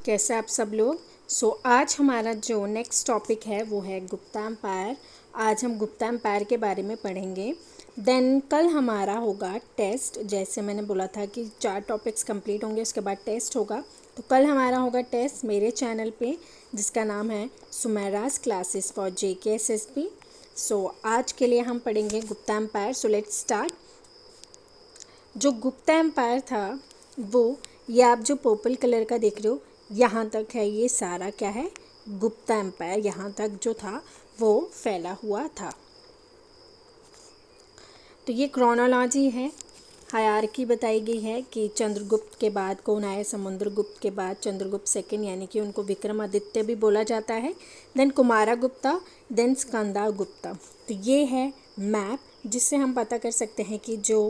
कैसे आप सब लोग। आज हमारा जो नेक्स्ट टॉपिक है वो है गुप्ता एम्पायर। आज हम गुप्ता एम्पायर के बारे में पढ़ेंगे। देन कल हमारा होगा टेस्ट। जैसे मैंने बोला था कि 4 टॉपिक्स कंप्लीट होंगे, उसके बाद टेस्ट होगा। तो कल हमारा होगा टेस्ट मेरे चैनल पे, जिसका नाम है सुमेराज क्लासेस फॉर JKSSB। आज के लिए हम पढ़ेंगे गुप्ता एम्पायर। Let's start. जो गुप्ता एम्पायर था वो, ये आप जो पर्पल कलर का देख रहे हो यहाँ तक है, ये सारा क्या है, गुप्ता एम्पायर यहाँ तक जो था वो फैला हुआ था। तो ये क्रोनोलॉजी है, हायरार्की बताई गई है कि चंद्रगुप्त के बाद कौन आए, समुद्रगुप्त के बाद चंद्रगुप्त सेकंड, यानी कि उनको विक्रमादित्य भी बोला जाता है। Then Kumaragupta, then Skandagupta. तो ये है मैप जिससे हम पता कर सकते हैं कि जो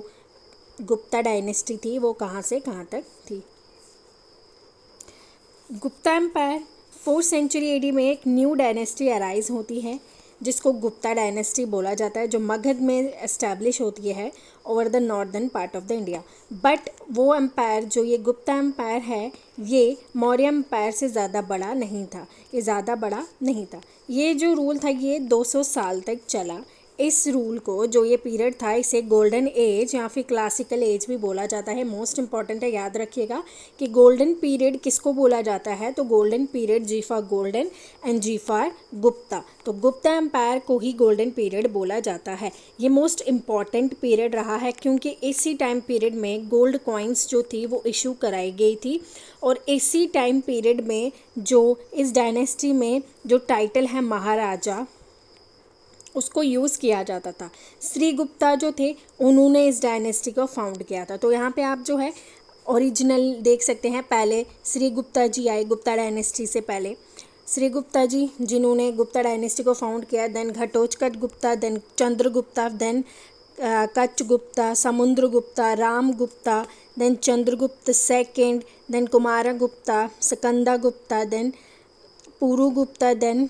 गुप्ता डायनेस्टी थी वो कहाँ से कहाँ तक थी। Gupta empire 4th century AD में एक न्यू डायनेस्टी अराइज होती है जिसको गुप्ता डायनेस्टी बोला जाता है, जो मगध में एस्टैब्लिश होती है over the northern part of the India. But वो एम्पायर जो ये गुप्ता एम्पायर है ये मौर्य एम्पायर से ज़्यादा बड़ा नहीं था, ये ज़्यादा बड़ा नहीं था। ये जो रूल था ये 200 साल तक चला। इस रूल को, जो ये पीरियड था, इसे गोल्डन एज या फिर क्लासिकल एज भी बोला जाता है। मोस्ट इंपॉर्टेंट है, याद रखिएगा कि गोल्डन पीरियड किसको बोला जाता है। तो golden period G for golden and G for Gupta. तो गुप्ता एम्पायर को ही गोल्डन पीरियड बोला जाता है। ये मोस्ट इम्पॉर्टेंट पीरियड रहा है क्योंकि इसी टाइम पीरियड में गोल्ड कॉइन्स जो थी वो इशू कराई गई थी, और इसी टाइम पीरियड में जो इस डायनेस्टी में जो टाइटल है महाराजा, उसको यूज़ किया जाता था। श्री गुप्ता जो थे उन्होंने इस डायनेस्टी को फाउंड किया था। तो यहाँ पे आप जो है ओरिजिनल देख सकते हैं। पहले श्री गुप्ता जी आए गुप्ता डायनेस्टी से पहले, श्री गुप्ता जी जिन्होंने गुप्ता डायनेस्टी को फाउंड किया। Then Ghatotkacha Gupta, then Chandragupta, then Kachha Gupta, Samudra Gupta, Ram Gupta, then Chandragupta second, then Kumar Gupta, Skanda Gupta, then Puru Gupta, then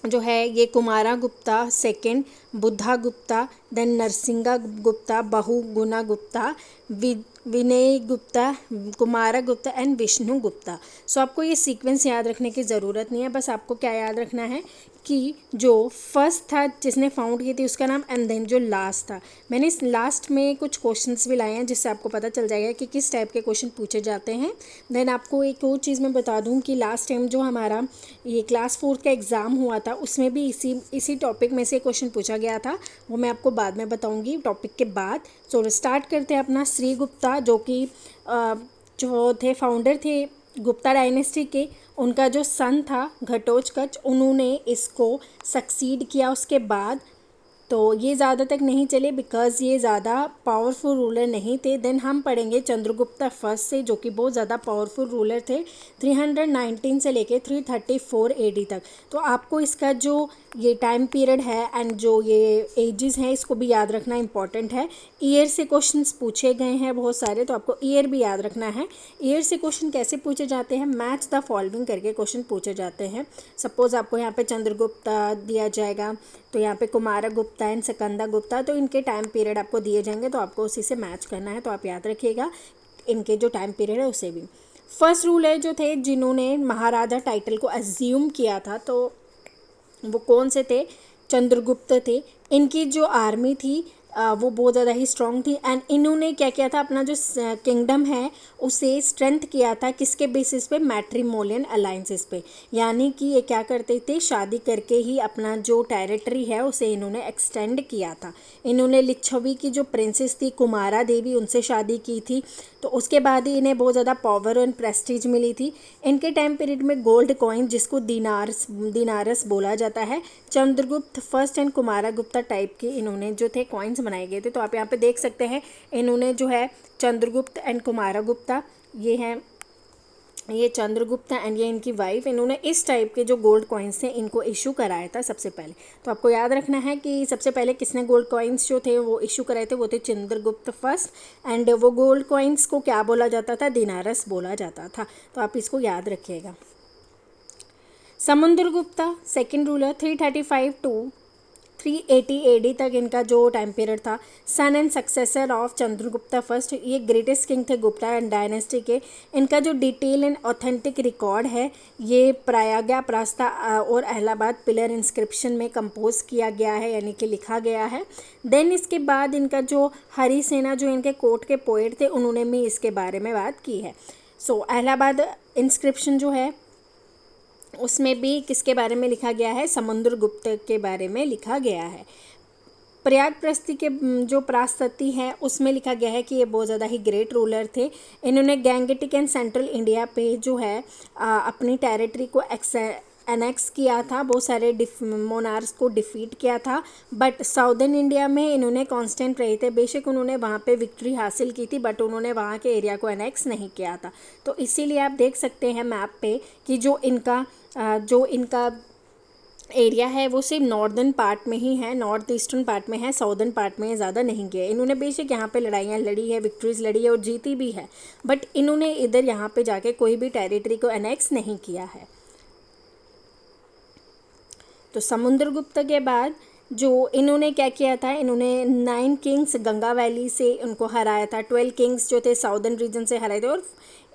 जो है ये Kumara Gupta second, Buddha Gupta, then Narasimha Gupta, Bahuguna Gupta, Vinay Gupta, Kumara Gupta and Vishnu Gupta. आपको ये सीक्वेंस याद रखने की ज़रूरत नहीं है, बस आपको क्या याद रखना है कि जो फर्स्ट था जिसने फाउंड की थी उसका नाम, एंड देन जो लास्ट था। मैंने इस लास्ट में कुछ क्वेश्चंस भी लाए हैं जिससे आपको पता चल जाएगा कि किस टाइप के क्वेश्चन पूछे जाते हैं। देन आपको एक और चीज़ मैं बता दूं कि लास्ट टाइम जो हमारा ये क्लास 4th का एग्ज़ाम हुआ था उसमें भी इसी टॉपिक में से क्वेश्चन पूछा गया था, वो मैं आपको बाद में बताऊँगी टॉपिक के बाद। स्टार्ट करते हैं अपना। श्री गुप्ता जो कि जो थे फाउंडर थे गुप्ता डायनेस्टी के, उनका जो सन था घटोत्कच, उन्होंने इसको सक्सीड किया उसके बाद। तो ये ज़्यादा तक नहीं चले बिकॉज़ ये ज़्यादा पावरफुल रूलर नहीं थे। देन हम पढ़ेंगे चंद्रगुप्ता फर्स्ट से, जो कि बहुत ज़्यादा पावरफुल रूलर थे 319 से लेके 334 AD तक। तो आपको इसका जो ये टाइम पीरियड है एंड जो ये एजेस हैं इसको भी याद रखना इंपॉर्टेंट है। ईयर से क्वेश्चंस पूछे गए हैं बहुत सारे, तो आपको ईयर भी याद रखना है। ईयर से क्वेश्चन कैसे पूछे जाते हैं, मैच द फॉलोइंग करके क्वेश्चन पूछे जाते हैं। सपोज़ आपको यहाँ पे चंद्रगुप्ता दिया जाएगा तो यहाँ पे कुमार गुप्ता एंड स्कंदा गुप्ता, तो इनके टाइम पीरियड आपको दिए जाएंगे तो आपको उसी से मैच करना है। तो आप याद रखिएगा इनके जो टाइम पीरियड है उसे भी। फर्स्ट रूलर जो थे जिन्होंने महाराजा टाइटल को अज्यूम किया था तो वो कौन से थे, चंद्रगुप्त थे। इनकी जो आर्मी थी वो बहुत ज़्यादा ही स्ट्रॉन्ग थी, एंड इन्होंने क्या किया था, अपना जो किंगडम है उसे स्ट्रेंथ किया था किसके बेसिस पे, मैट्रिमोनियल अलाइंसेस पे। यानी कि ये क्या करते थे, शादी करके ही अपना जो टेरिटरी है उसे इन्होंने एक्सटेंड किया था। इन्होंने लिच्छवी की जो प्रिंसेस थी कुमारा देवी, उनसे शादी की थी, तो उसके बाद ही इन्हें बहुत ज़्यादा पावर एंड प्रेस्टीज मिली थी। इनके टाइम पीरियड में गोल्ड कॉइन जिसको दिनारस बोला जाता है, Chandragupta first and Kumara Gupta type के इन्होंने जो थे कॉइन्स बनाए गए थे। तो आप यहाँ पे देख सकते हैं इन्होंने जो है चंद्रगुप्त एंड कुमारा गुप्ता, ये हैं ये चंद्रगुप्ता एंड ये इनकी वाइफ, इन्होंने इस टाइप के जो गोल्ड कॉइन्स थे इनको इशू कराया था सबसे पहले। तो आपको याद रखना है कि सबसे पहले किसने गोल्ड कॉइन्स जो थे वो इशू कराए थे, वो थे चंद्रगुप्त फर्स्ट, एंड वो गोल्ड कॉइन्स को क्या बोला जाता था, दिनारस बोला जाता था। तो आप इसको याद रखिएगा। Samudragupta second ruler 335 to 380 AD तक इनका जो टाइम पीरियड था। Son and successor of Chandragupta first, ये ग्रेटेस्ट किंग थे गुप्ता डायनेस्टी के। इनका जो डिटेल एंड ऑथेंटिक रिकॉर्ड है ये प्रयाग प्रास्ता और अहलाबाद पिलर इंस्क्रिप्शन में कंपोज किया गया है, यानी कि लिखा गया है। देन इसके बाद इनका जो हरि सेना जो इनके कोर्ट के पोएट थे उन्होंने भी इसके बारे में बात की है। सो अहलाबाद इंस्क्रिप्शन जो है उसमें भी किसके बारे में लिखा गया है, समुद्रगुप्त के बारे में लिखा गया है। प्रयाग प्रस्ती के जो प्रास्तति है उसमें लिखा गया है कि ये बहुत ज़्यादा ही ग्रेट रूलर थे। इन्होंने गैंगेटिक एंड सेंट्रल इंडिया पे जो है अपनी टेरिटरी को एनेक्स किया था, बहुत सारे मोनार्क्स को डिफीट किया था। बट साउदर्न इंडिया में इन्होंने कांस्टेंट रहे थे। बेशक उन्होंने वहाँ पे विक्ट्री हासिल की थी बट उन्होंने वहाँ के एरिया को एनेक्स नहीं किया था। तो इसीलिए आप देख सकते हैं मैप पे कि जो इनका एरिया है वो सिर्फ नॉर्दर्न पार्ट में ही है, नॉर्थ ईस्टर्न पार्ट में है, साउदर्न पार्ट में ज़्यादा नहीं गए। इन्होंने बेशक यहाँ पे लड़ाइयाँ लड़ी है, विक्ट्रीज लड़ी है और जीती भी है, बट इन्होंने इधर यहाँ पे जाके कोई भी टेरिटरी को एनेक्स नहीं किया है। तो समुद्रगुप्त के बाद जो इन्होंने क्या किया था, इन्होंने 9 किंग्स गंगा वैली से उनको हराया था, 12 किंग्स जो थे साउदर्न रीजन से हराए थे और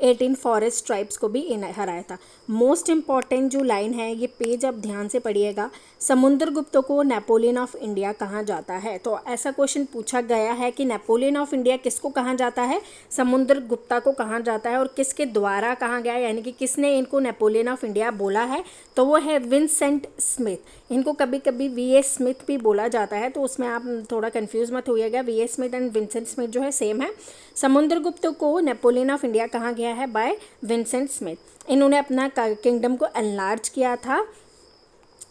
18 फॉरेस्ट ट्राइब्स को भी हराया था। मोस्ट इम्पॉर्टेंट जो लाइन है ये पेज आप ध्यान से पढ़िएगा, समुद्रगुप्त को नेपोलियन ऑफ इंडिया कहा जाता है। तो ऐसा क्वेश्चन पूछा गया है कि नेपोलियन ऑफ इंडिया किसको कहा जाता है, समुद्रगुप्ता को कहा जाता है, और किसके द्वारा कहा गया है, यानी कि किसने इनको नेपोलियन ऑफ इंडिया बोला है, तो वो है विंसेंट स्मिथ। इनको कभी कभी वी.ए. स्मिथ भी बोला जाता है, तो उसमें आप थोड़ा कंफ्यूज मत होइएगा, V A. Smith and Vincent Smith जो है सेम है। समुद्रगुप्त को नेपोलियन ऑफ इंडिया कहा गया है बाय विंसेंट स्मिथ। इन्होंने अपना किंगडम को एनलार्ज किया था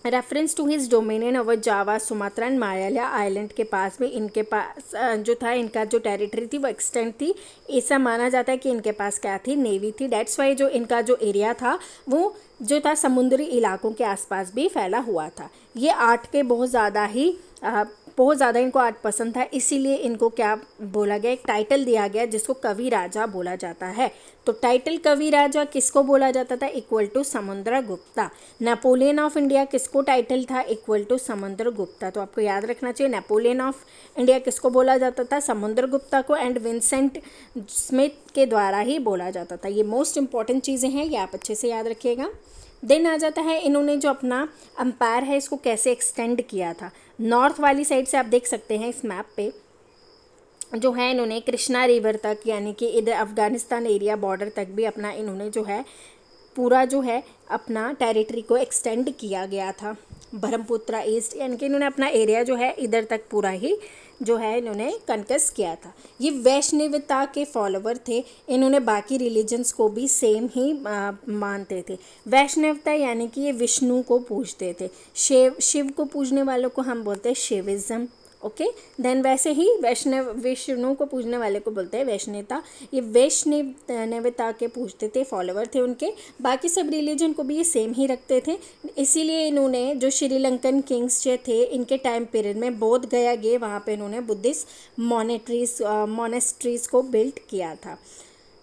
reference to his dominion over Java, Sumatra and Malaya island के पास में इनके पास जो था, इनका जो टेरिटरी थी वो एक्सटेंड थी। ऐसा माना जाता है कि इनके पास क्या थी, नेवी थी। डेट्स वाई जो इनका जो एरिया था वो जो था समुद्री इलाकों के आसपास भी फैला हुआ था। ये आर्ट के बहुत ज़्यादा इनको आर्ट पसंद था, इसीलिए इनको क्या बोला गया, एक टाइटल दिया गया जिसको कवि राजा बोला जाता है। तो टाइटल कवि राजा किसको बोला जाता था, equal to Samudragupta. Napoleon of India किसको टाइटल था, इक्वल टू समुद्रगुप्ता। तो आपको याद रखना चाहिए नेपोलियन ऑफ इंडिया किसको बोला जाता था, समुद्रगुप्ता को, एंड विंसेंट स्मिथ के द्वारा ही बोला जाता था। ये मोस्ट इंपॉर्टेंट चीज़ें हैं, ये आप अच्छे से याद रखिएगा। देन आ जाता है इन्होंने जो अपना एम्पायर है इसको कैसे एक्सटेंड किया था। नॉर्थ वाली साइड से आप देख सकते हैं इस मैप पे जो है इन्होंने कृष्णा रिवर तक, यानी कि इधर अफ़गानिस्तान एरिया बॉर्डर तक भी अपना इन्होंने जो है पूरा जो है अपना टेरिटरी को एक्सटेंड किया गया था। ब्रह्मपुत्रा ईस्ट, यानी कि इन्होंने अपना एरिया जो है इधर तक पूरा ही जो है इन्होंने कनकस किया था। ये वैष्णवता के फॉलोवर थे, इन्होंने बाकी रिलीजन्स को भी सेम ही मानते थे। वैष्णवता यानी कि ये विष्णु को पूजते थे, शिव को पूजने वालों को हम बोलते हैं शिविज्म। ओके, देन वैसे ही विष्णु को पूजने वाले को बोलते हैं वैष्णवता। ये वैष्णवता के पूजते थे, फॉलोवर थे उनके। बाकी सब रिलीजन को भी ये सेम ही रखते थे, इसीलिए इन्होंने जो श्रीलंकन किंग्स जो थे इनके टाइम पीरियड में बोध गया गए, वहाँ पे इन्होंने बुद्धिस्ट मोनेस्ट्रीज को बिल्ड किया था।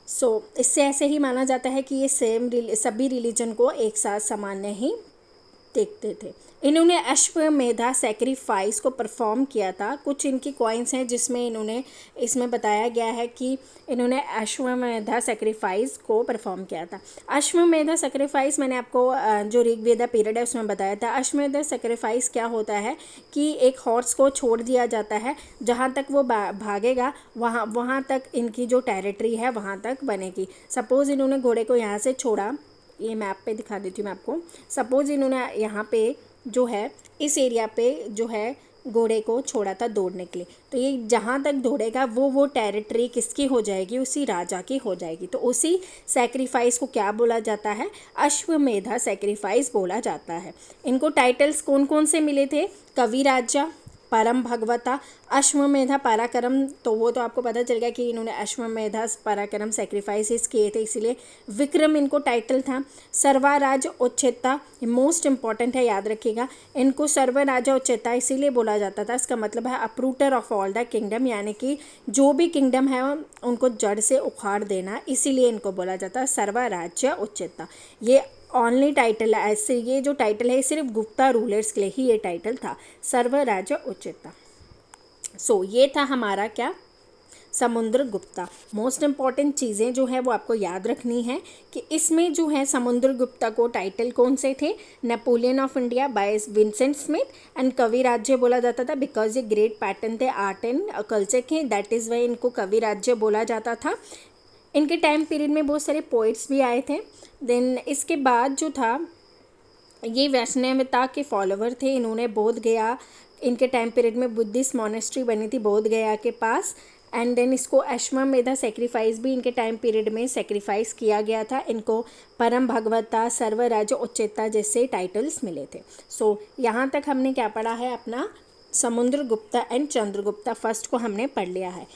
सो इससे ऐसे ही माना जाता है कि ये सभी रिलीजन को एक साथ सामान्य ही देखते थे। इन्होंने अश्वमेधा सैक्रिफाइस को परफॉर्म किया था। कुछ इनकी कॉइन्स हैं जिसमें इन्होंने इसमें बताया गया है कि इन्होंने अश्वमेधा सैक्रिफाइस को परफॉर्म किया था। अश्वमेधा सैक्रिफाइस मैंने आपको जो ऋग्वेदा पीरियड है उसमें बताया था। अश्वमेधा सैक्रिफाइस क्या होता है कि एक हॉर्स को छोड़ दिया जाता है, जहाँ तक वो भागेगा वहाँ तक इनकी जो टेरिटरी है वहाँ तक बनेगी। सपोज़ इन्होंने घोड़े को यहाँ से छोड़ा, ये मैप पे दिखा देती हूँ मैं आपको। सपोज़ इन्होंने यहाँ पे जो है इस एरिया पे जो है घोड़े को छोड़ा था दौड़ने के लिए, तो ये जहाँ तक दौड़ेगा वो टेरिटरी किसकी हो जाएगी, उसी राजा की हो जाएगी। तो उसी सैक्रिफाइस को क्या बोला जाता है, अश्वमेधा सैक्रिफाइस बोला जाता है। इनको टाइटल्स कौन कौन से मिले थे, कवि राजा, परम भगवता, अश्वमेधा पराक्रम, तो वो तो आपको पता चल गया कि इन्होंने अश्वमेधा पराक्रम सेक्रीफाइसेस किए थे, इसीलिए विक्रम इनको टाइटल था। सर्वराज उच्चेता मोस्ट इंपॉर्टेंट है, याद रखिएगा। इनको सर्वराजा उच्चेता इसीलिए बोला जाता था, इसका मतलब है अपरूटर ऑफ ऑल द किंगडम, यानी कि जो भी किंगडम है उनको जड़ से उखाड़ देना, इसीलिए इनको बोला जाता है सर्वराज्य उच्चेता। ये ऑनली टाइटल है, ऐसे ये जो टाइटल है सिर्फ गुप्ता रूलर्स के लिए ही ये टाइटल था, सर्वराज्य उच्चेता। ये था हमारा क्या, समुद्रगुप्ता। मोस्ट इम्पॉर्टेंट चीज़ें जो है वो आपको याद रखनी है कि इसमें जो है समुद्रगुप्ता को टाइटल कौन से थे, Napoleon of India by Vincent Smith and कवि राज्य बोला जाता था, बिकॉज ये ग्रेट पैटर्न थे आर्ट एंड कल्चर के, दैट इज़ वाई इनको कवि राज्य बोला जाता था। इनके टाइम पीरियड में बहुत सारे पोइट्स भी आए थे। देन इसके बाद जो था ये वैष्णवता के फॉलोवर थे, इन्होंने बोध गया, इनके टाइम पीरियड में बुद्धिस्ट मॉनेस्ट्री बनी थी बोध गया के पास। एंड देन इसको अश्वमेधा सेक्रीफाइस भी इनके टाइम पीरियड में सेक्रीफाइस किया गया था। इनको परम भगवता, सर्वराज उच्चेता जैसे टाइटल्स मिले थे। यहाँ तक हमने क्या पढ़ा है, अपना समुद्रगुप्ता एंड चंद्रगुप्ता फर्स्ट को हमने पढ़ लिया है।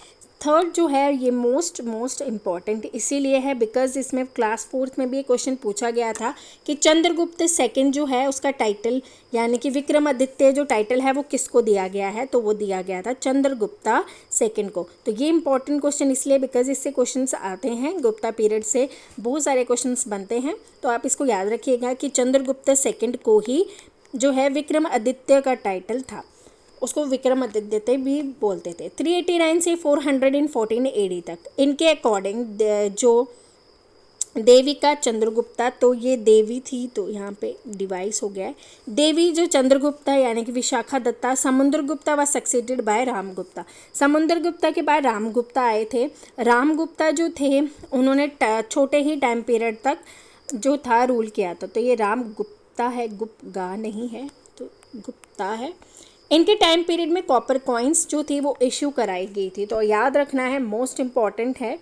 थर्ड जो है ये मोस्ट इम्पॉर्टेंट इसीलिए है बिकॉज इसमें क्लास 4th में भी एक क्वेश्चन पूछा गया था कि चंद्रगुप्त सेकंड जो है उसका टाइटल, यानी कि विक्रमादित्य जो टाइटल है वो किसको दिया गया है, तो वो दिया गया था चंद्रगुप्ता सेकंड को। तो ये इंपॉर्टेंट क्वेश्चन इसलिए बिकॉज इससे क्वेश्चंस आते हैं, गुप्ता पीरियड से बहुत सारे क्वेश्चंस बनते हैं, तो आप इसको याद रखिएगा कि चंद्रगुप्त सेकंड को ही जो है विक्रमादित्य का टाइटल था, उसको विक्रमादित्य भी बोलते थे। 389 से 414 एडी तक इनके अकॉर्डिंग जो देविका चंद्रगुप्ता, तो ये देवी थी, तो यहाँ पे डिवाइस हो गया है। देवी जो चंद्रगुप्ता यानी कि विशाखा दत्ता, समुद्रगुप्ता व सक्सेडेड बाय रामगुप्ता। समुद्रगुप्ता के बाद रामगुप्ता आए थे। रामगुप्ता जो थे उन्होंने छोटे ही टाइम पीरियड तक जो था रूल किया था, तो ये रामगुप्ता है, गुप्ता नहीं है, तो गुप्ता है। इनके टाइम पीरियड में कॉपर कॉइन्स जो थी वो इशू कराई गई थी, तो याद रखना है, मोस्ट इम्पॉर्टेंट है।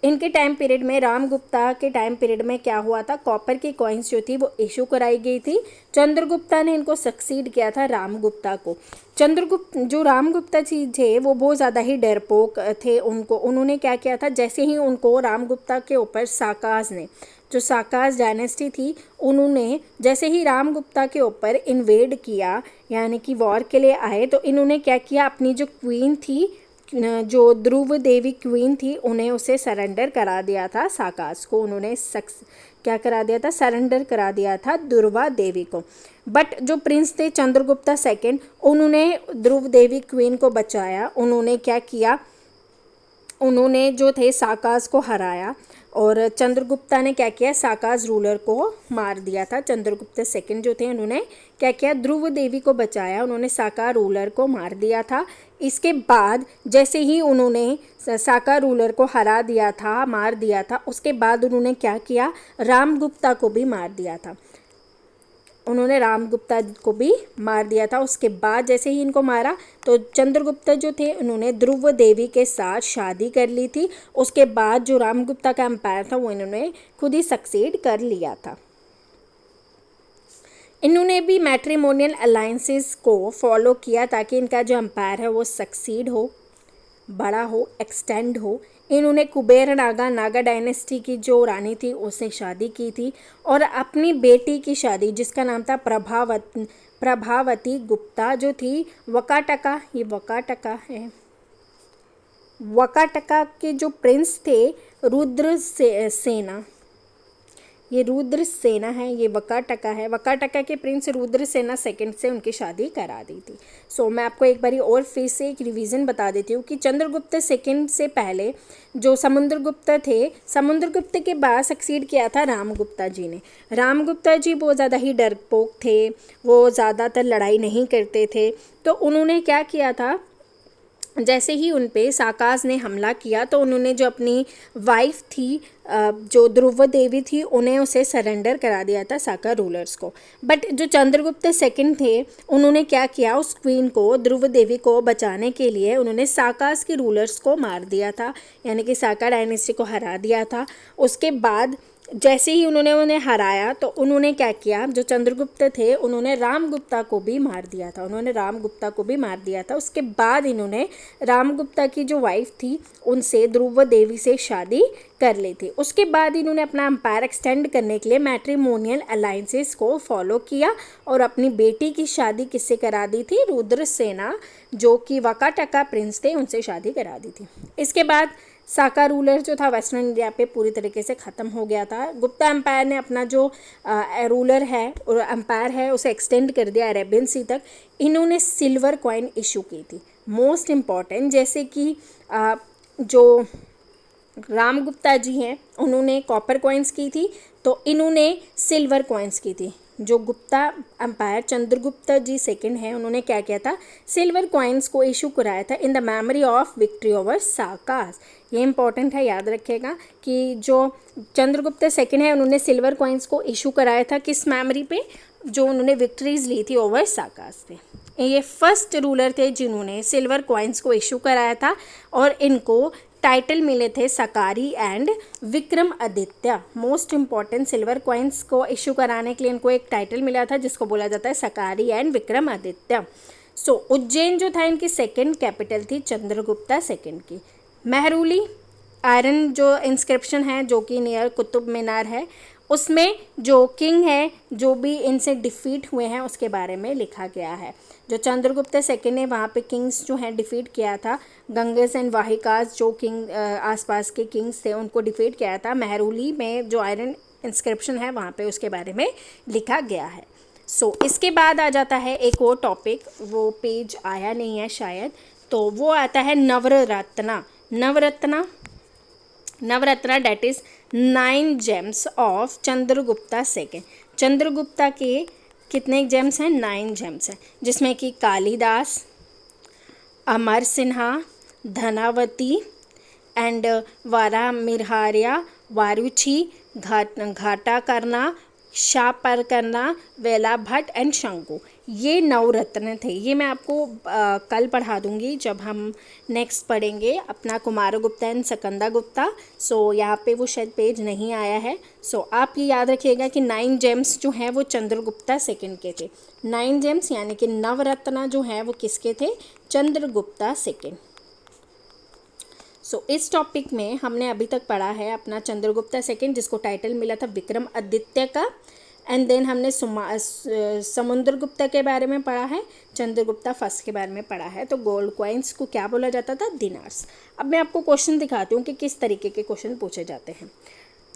इनके टाइम पीरियड में, रामगुप्ता के टाइम पीरियड में क्या हुआ था, कॉपर की कॉइन्स जो थी वो इशू कराई गई थी। चंद्रगुप्ता ने इनको सक्सीड किया था रामगुप्ता को। जो रामगुप्ता जी थे वो बहुत ज़्यादा ही डरपोक थे, उन्होंने क्या किया था, जैसे ही उनको रामगुप्ता के ऊपर साकाज ने, जो साकाज डायनेस्टी थी, उन्होंने जैसे ही रामगुप्ता के ऊपर इन्वेड किया, यानी कि वॉर के लिए आए, तो इन्होंने क्या किया, अपनी जो क्वीन थी, जो ध्रुव देवी क्वीन थी, उन्हें उसे सरेंडर करा दिया था, साकाज को उन्होंने क्या करा दिया था, सरेंडर करा दिया था ध्रुवा देवी को। बट जो प्रिंस थे चंद्रगुप्ता सेकंड, उन्होंने ध्रुव देवी क्वीन को बचाया। उन्होंने क्या किया, उन्होंने जो थे साकाज को हराया, और चंद्रगुप्ता ने क्या किया, साकाज रूलर को मार दिया था। चंद्रगुप्त सेकंड जो थे उन्होंने क्या किया, ध्रुव देवी को बचाया, उन्होंने साका रूलर को मार दिया था। इसके बाद जैसे ही उन्होंने साका रूलर को हरा दिया था, मार दिया था, उसके बाद उन्होंने क्या किया, रामगुप्ता को भी मार दिया था। उन्होंने रामगुप्ता को भी मार दिया था। उसके बाद जैसे ही इनको मारा तो चंद्रगुप्ता जो थे उन्होंने ध्रुव देवी के साथ शादी कर ली थी। उसके बाद जो रामगुप्ता का एम्पायर था वो इन्होंने खुद ही सक्सीड कर लिया था। इन्होंने भी मैट्रिमोनियल अलायंसेस को फॉलो किया ताकि इनका जो एम्पायर है वो सक्सीड हो, बड़ा हो, एक्सटेंड हो। इन्होंने कुबेर नागा डायनेस्टी की जो रानी थी उससे शादी की थी, और अपनी बेटी की शादी जिसका नाम था प्रभावती गुप्ता जो थी वकाटका, ये वकाटका है, वकाटका के जो प्रिंस थे रुद्रसेना, ये रुद्रसेना है, ये वकाटका है, वकाटका के प्रिंस रुद्रसेना सेकंड से उनकी शादी करा दी थी। मैं आपको एक बारी और फिर से एक रिवीजन बता देती हूँ कि चंद्रगुप्त सेकंड से पहले जो समुद्रगुप्त थे, समुद्रगुप्त के बाद सक्सीड किया था रामगुप्ता जी ने। रामगुप्ता जी बहुत ज़्यादा ही डरपोक थे, वो ज़्यादातर लड़ाई नहीं करते थे, तो उन्होंने क्या किया था, जैसे ही उन पे साकाज ने हमला किया तो उन्होंने जो अपनी वाइफ थी जो ध्रुव देवी थी उन्हें उसे सरेंडर करा दिया था साका रूलर्स को। बट जो चंद्रगुप्त सेकंड थे उन्होंने क्या किया, उस क्वीन को, ध्रुव देवी को बचाने के लिए उन्होंने साकाज के रूलर्स को मार दिया था, यानी कि साका डायनेस्टी को हरा दिया था। उसके बाद जैसे ही उन्होंने उन्हें हराया तो उन्होंने क्या किया, जो चंद्रगुप्त थे उन्होंने रामगुप्ता को भी मार दिया था। उसके बाद इन्होंने रामगुप्ता की जो वाइफ थी उनसे, ध्रुव देवी से शादी कर ली थी। उसके बाद इन्होंने अपना एम्पायर एक्सटेंड करने के लिए मैट्रिमोनियल अलाइंसेस को फॉलो किया और अपनी बेटी की शादी किससे करा दी थी, रुद्रसेना जो कि वाकाटका प्रिंस थे उनसे शादी करा दी थी। इसके बाद साका रूलर जो था वेस्टर्न इंडिया पे पूरी तरीके से ख़त्म हो गया था। गुप्ता एम्पायर ने अपना जो रूलर है और एम्पायर है उसे एक्सटेंड कर दिया अरेबियन सी तक। इन्होंने सिल्वर कॉइन इशू की थी, मोस्ट इम्पॉर्टेंट, जैसे कि जो रामगुप्ता जी हैं उन्होंने कॉपर कॉइन्स की थी, तो इन्होंने सिल्वर कॉइन्स की थी। जो गुप्ता एम्पायर चंद्रगुप्त जी सेकंड हैं उन्होंने क्या किया था, सिल्वर कॉइन्स को इशू कराया था in the memory of victory over Sakas. ये इंपॉर्टेंट है, याद रखिएगा कि जो चंद्रगुप्त सेकंड है उन्होंने सिल्वर कॉइन्स को इशू कराया था किस मेमोरी पे, जो उन्होंने विक्ट्रीज ली थी ओवर साकास पे। ये फर्स्ट रूलर थे जिन्होंने सिल्वर कॉइन्स को इशू कराया था और इनको टाइटल मिले थे Sakari and Vikramaditya. Most important, silver coins को इशू कराने के लिए इनको एक टाइटल मिला था जिसको बोला जाता है सकारी एंड विक्रम आदित्य। सो उज्जैन जो था इनकी सेकंड कैपिटल थी चंद्रगुप्ता सेकंड की। महरूली आयरन जो इंस्क्रिप्शन है जो कि नियर कुतुब मीनार है, उसमें जो किंग है जो भी इनसे डिफीट हुए हैं उसके बारे में लिखा गया है। जो चंद्रगुप्त सेकंड ने वहाँ पे किंग्स जो हैं डिफीट किया था, गंगेस एंड वाहिकास जो किंग आसपास के किंग्स थे उनको डिफीट किया था। महरूली में जो आयरन इंस्क्रिप्शन है वहाँ पे उसके बारे में लिखा गया है। सो इसके बाद आ जाता है एक और टॉपिक, वो पेज आया नहीं है शायद, तो वो आता है Navratna. Navratna that is 9 James of Chandragupta second. Chandragupta के कितने जेम्स हैं, 9 जेम्स हैं, जिसमें कि कालिदास, अमर सिन्हा, धनावती एंड वारामिरहार्या, वारुची, घाटा करना, शापर करना, वेला भट्ट एंड शंकु। ये नवरत्न थे। ये मैं आपको कल पढ़ा दूंगी जब हम नेक्स्ट पढ़ेंगे अपना कुमारगुप्ता एंड स्कंदगुप्ता। सो यहाँ पे वो शायद पेज नहीं आया है। सो आप ये याद रखिएगा कि 9 जेम्स जो हैं वो चंद्रगुप्ता सेकंड के थे। 9 जेम्स यानी कि नवरत्न जो हैं वो किसके थे, चंद्रगुप्ता सेकंड। सो इस टॉपिक में हमने अभी तक पढ़ा है अपना चंद्रगुप्ता सेकंड जिसको टाइटल मिला था विक्रम आदित्य का, एंड देन हमने समुद्रगुप्ता के बारे में पढ़ा है, चंद्रगुप्ता फर्स्ट के बारे में पढ़ा है। तो गोल्ड कॉइन्स को क्या बोला जाता था, दिनार्स। अब मैं आपको क्वेश्चन दिखाती हूँ कि किस तरीके के क्वेश्चन पूछे जाते हैं।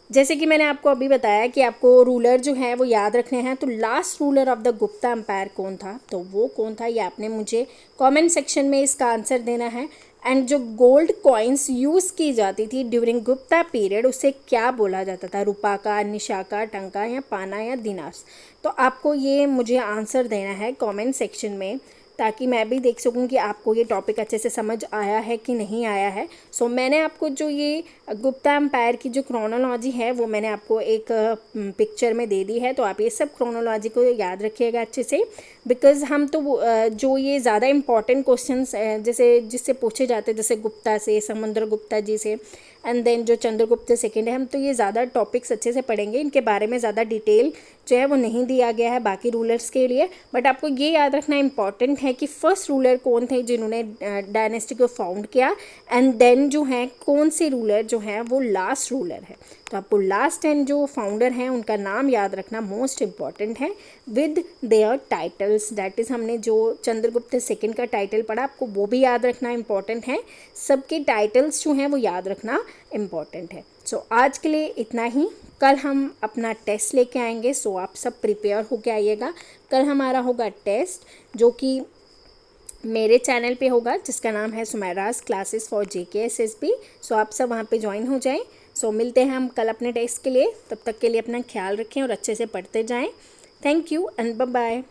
जैसे कि मैंने आपको अभी बताया कि आपको रूलर जो है वो याद रखने हैं, तो last ruler of the Gupta empire कौन था, तो वो कौन था ये आपने मुझे कमेंट सेक्शन में इसका आंसर देना है। एंड जो गोल्ड कॉइन्स यूज़ की जाती थी ड्यूरिंग गुप्ता पीरियड उसे क्या बोला जाता था, रुपा का, निशा का, टंका या पाना या दिनार्स। तो आपको ये मुझे आंसर देना है कमेंट सेक्शन में, ताकि मैं भी देख सकूं कि आपको ये टॉपिक अच्छे से समझ आया है कि नहीं आया है। सो मैंने आपको जो ये गुप्ता एम्पायर की जो क्रोनोलॉजी है वो मैंने आपको एक पिक्चर में दे दी है, तो आप ये सब क्रोनोलॉजी को याद रखिएगा अच्छे से, बिकॉज़ हम तो जो ये ज़्यादा इंपॉर्टेंट क्वेश्चंस जैसे जिससे पूछे जाते हैं, जैसे गुप्ता से, समुद्रगुप्ता जी से, एंड देन जो चंद्रगुप्त सेकंड है, हम तो ये ज़्यादा टॉपिक्स अच्छे से पढ़ेंगे। इनके बारे में ज़्यादा डिटेल जो है वो नहीं दिया गया है बाकी रूलर्स के लिए, बट आपको ये याद रखना इंपॉर्टेंट है कि फर्स्ट रूलर कौन थे जिन्होंने डायनेस्टी को फाउंड किया, एंड देन जो है कौन से रूलर जो हैं वो लास्ट रूलर है। तो आपको लास्ट एंड जो फाउंडर हैं उनका नाम याद रखना मोस्ट इम्पॉर्टेंट है with their titles. That is हमने जो चंद्रगुप्त सेकंड का टाइटल पढ़ा आपको वो भी याद रखना इम्पॉर्टेंट है, सबके टाइटल्स जो हैं वो याद रखना इम्पॉर्टेंट है। सो आज के लिए इतना ही। कल हम अपना टेस्ट लेके आएंगे, सो आप सब प्रिपेयर होके आइएगा। कल हमारा होगा टेस्ट जो कि मेरे चैनल पे होगा जिसका नाम है सुमैराज क्लासेस फॉर JKSSB। सो आप सब वहाँ पे ज्वाइन हो जाएं। सो मिलते हैं हम कल अपने टेस्ट के लिए, तब तक के लिए अपना ख्याल रखें और अच्छे से पढ़ते जाएं। Thank you and bye bye.